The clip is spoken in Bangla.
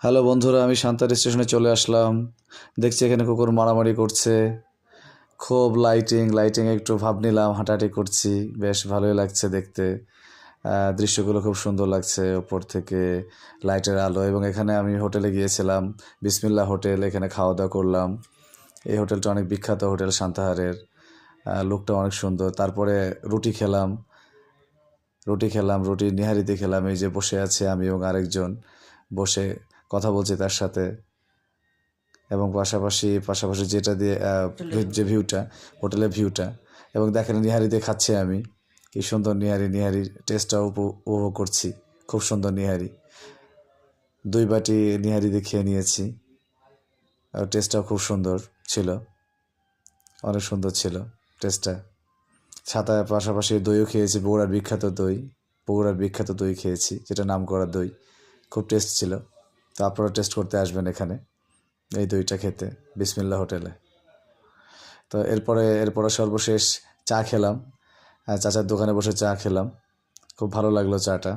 হ্যালো বন্ধুরা, আমি সান্তার স্টেশনে চলে আসলাম। দেখছি এখানে কুকুর মারামারি করছে। খুব লাইটিং একটু ভাব নিলাম, হাঁটাহাঁটি করছি, বেশ ভালোই লাগছে দেখতে। দৃশ্যগুলো খুব সুন্দর লাগছে ওপর থেকে লাইটের আলো। এবং এখানে আমি হোটেলে গিয়েছিলাম, বিসমিল্লা হোটেল। এখানে খাওয়া দাওয়া করলাম। এই হোটেলটা অনেক বিখ্যাত হোটেল, সান্তাহারের। লুকটা অনেক সুন্দর। তারপরে রুটি নিহারিতে খেলাম। এই যে বসে আছে আমি এবং আরেকজন, বসে কথা বলছি তার সাথে। এবং পাশাপাশি যেটা দিয়ে যে ভিউটা, হোটেলের ভিউটা, এবং দেখেন নিহারি দিয়ে খাচ্ছি আমি। কি সুন্দর নিহারির টেস্টটাও উপভোগ করছি। খুব সুন্দর নিহারি। 2 বাটি নিহারি দিয়ে খেয়ে নিয়েছি। আর টেস্টটাও খুব সুন্দর ছিল, অনেক সুন্দর ছিল টেস্টটা। ছাতায় পাশাপাশি দইও খেয়েছি, বগুড়ার বিখ্যাত দই খেয়েছি, যেটা নামকরা দই। খুব টেস্ট ছিল। তো আপনারা টেস্ট করতে আসবেন এখানে এই দইটা খেতে, বিসমিল্লা হোটেলে। তো এরপরে সর্বশেষ চা খেলাম। চাচার দোকানে বসে চা খেলাম। খুব ভালো লাগলো চাটা।